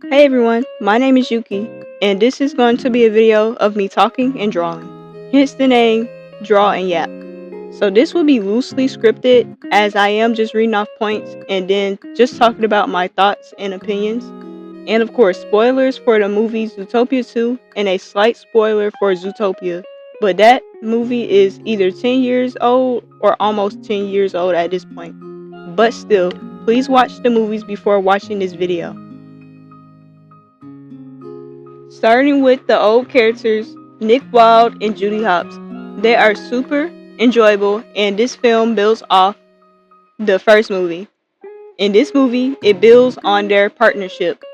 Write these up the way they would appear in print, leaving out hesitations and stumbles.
Hey everyone, my name is Yuki, and this is going to be a video of me talking and drawing, hence the name Draw and Yap. So this will be loosely scripted as I am just reading off points and then just talking about my thoughts and opinions. And of course, spoilers for the movie Zootopia 2 and a slight spoiler for Zootopia. But that movie is either 10 years old or almost 10 years old at this point. But still, please watch the movies before watching this video. Starting with the old characters, Nick Wilde and Judy Hopps. They are super enjoyable, and this film builds off the first movie. In this movie, it builds on their partnership,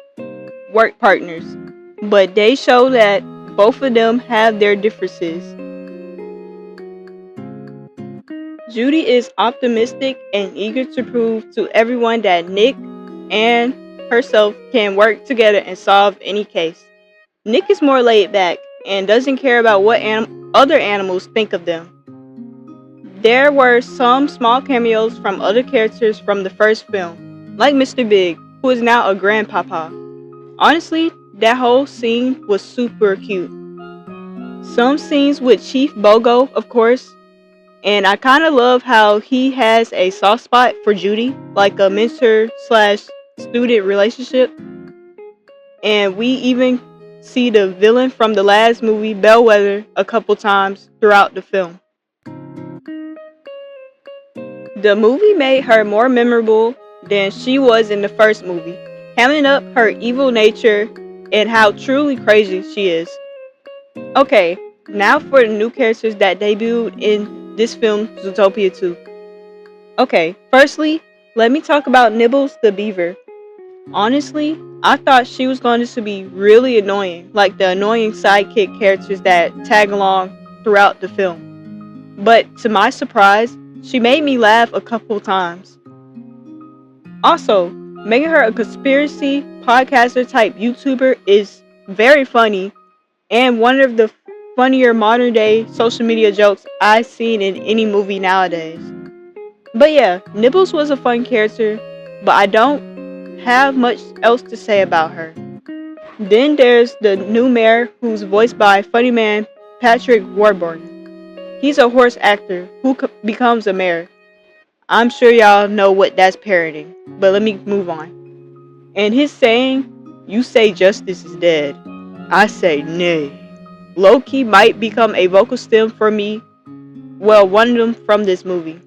work partners, but they show that both of them have their differences. Judy is optimistic and eager to prove to everyone that Nick and herself can work together and solve any case. Nick is more laid back and doesn't care about what other animals think of them. There were some small cameos from other characters from the first film, like Mr. Big, who is now a grandpapa. Honestly, that whole scene was super cute. Some scenes with Chief Bogo, of course, and I kind of love how he has a soft spot for Judy, like a mentor/student relationship. And we even see the villain from the last movie, Bellwether, a couple times throughout the film. The movie made her more memorable than she was in the first movie, hamming up her evil nature and how truly crazy she is. Okay, now for the new characters that debuted in this film, Zootopia 2. Okay, firstly, let me talk about Nibbles the beaver. Honestly, I thought she was going to be really annoying, like the annoying sidekick characters that tag along throughout the film. But to my surprise, she made me laugh a couple times. Also, making her a conspiracy podcaster type YouTuber is very funny and one of the funnier modern day social media jokes I've seen in any movie nowadays. But yeah, Nibbles was a fun character, but I don't have much else to say about her. Then there's the new mayor, who's voiced by funny man Patrick Warburton. He's a horse actor who becomes a mayor. I'm sure y'all know what that's parroting, but let me move on. And his saying, "You say justice is dead, I say nay," low-key might become a vocal stem for me. Well, one of them from this movie.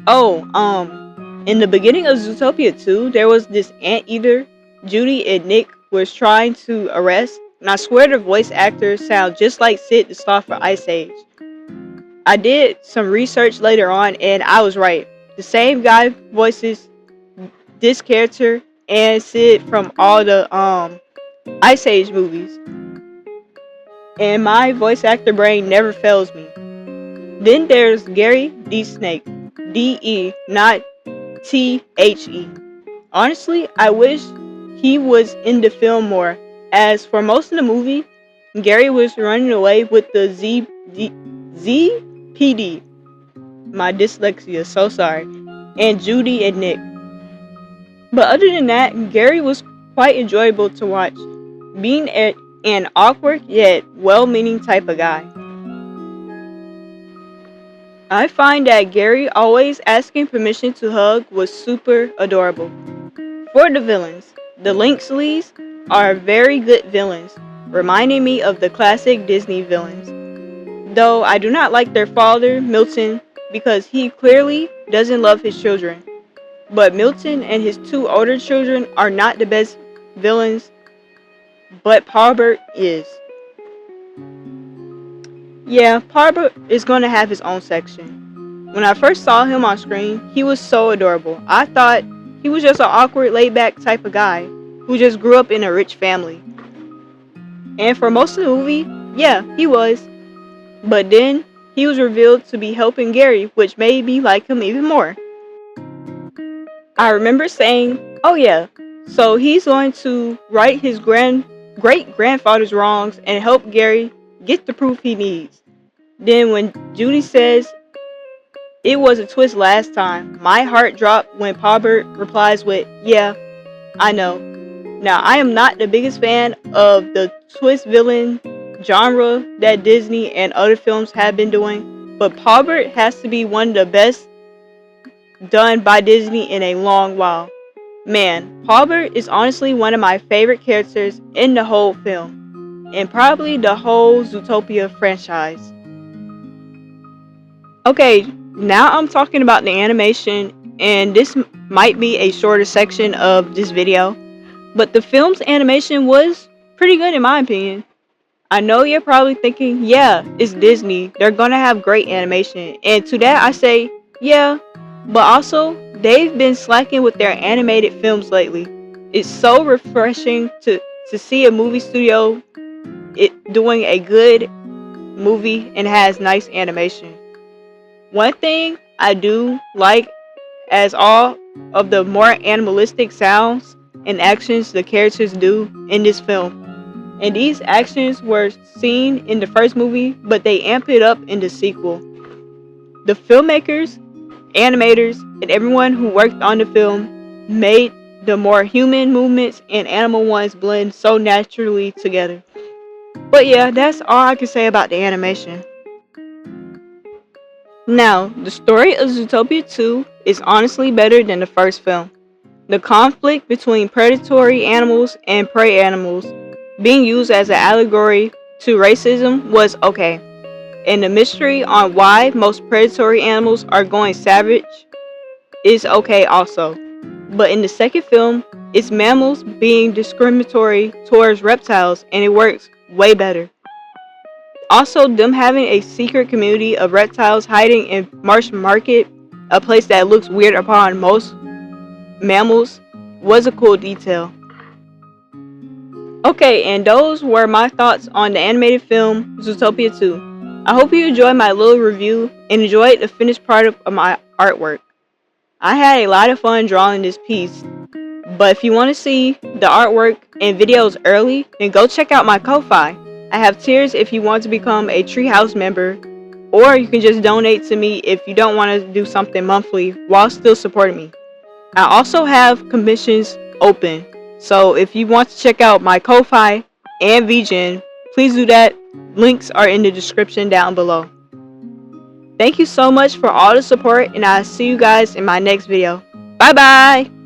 Oh, in the beginning of Zootopia 2, there was this anteater Judy and Nick was trying to arrest, and I swear the voice actors sound just like Sid the Sloth for Ice Age. I did some research later on, and I was right. The same guy voices this character and Sid from all the Ice Age movies. And my voice actor brain never fails me. Then there's Gary D. Snake. D-E, not T-H-E. Honestly, I wish he was in the film more, as for most of the movie, Gary was running away with the ZPD. My dyslexia, so sorry. And Judy and Nick. But other than that, Gary was quite enjoyable to watch, being an awkward yet well-meaning type of guy. I find that Gary always asking permission to hug was super adorable. For the villains, the Lynxleys are very good villains, reminding me of the classic Disney villains. Though I do not like their father, Milton, because he clearly doesn't love his children. But Milton and his two older children are not the best villains, but Parbert is. Yeah, Parbert is going to have his own section. When I first saw him on screen, he was so adorable. I thought he was just an awkward, laid-back type of guy who just grew up in a rich family. And for most of the movie, yeah, he was. But then, he was revealed to be helping Gary, which made me like him even more. I remember saying, oh yeah, so he's going to right his great-grandfather's wrongs and help Gary get the proof he needs. Then when Judy says, "It was a twist last time," my heart dropped when Parbert replies with, "Yeah, I know." Now, I am not the biggest fan of the twist villain genre that Disney and other films have been doing, but Paul Bert has to be one of the best done by Disney in a long while. Man, Paul Bert is honestly one of my favorite characters in the whole film, and probably the whole Zootopia franchise. Okay, now I'm talking about the animation, and this might be a shorter section of this video, but the film's animation was pretty good in my opinion. I know you're probably thinking, yeah, it's Disney, they're gonna have great animation, and to that I say, yeah, but also, they've been slacking with their animated films lately. It's so refreshing to see a movie studio doing a good movie and has nice animation. One thing I do like as all of the more animalistic sounds and actions the characters do in this film. And these actions were seen in the first movie, but they amp it up in the sequel. The filmmakers, animators, and everyone who worked on the film made the more human movements and animal ones blend so naturally together. But yeah, that's all I can say about the animation. Now, the story of Zootopia 2 is honestly better than the first film. The conflict between predatory animals and prey animals being used as an allegory to racism was okay, and the mystery on why most predatory animals are going savage is okay also. But in the second film, it's mammals being discriminatory towards reptiles, and it works way better. Also, them having a secret community of reptiles hiding in Marsh Market, a place that looks weird upon most mammals, was a cool detail. Okay, and those were my thoughts on the animated film Zootopia 2. I hope you enjoyed my little review and enjoyed the finished product of my artwork. I had a lot of fun drawing this piece, but if you want to see the artwork and videos early, then go check out my Ko-Fi. I have tiers if you want to become a Treehouse member, or you can just donate to me if you don't want to do something monthly while still supporting me. I also have commissions open, so if you want to check out my Ko-Fi and VGen, please do that. Links are in the description down below. Thank you so much for all the support, and I'll see you guys in my next video. Bye bye!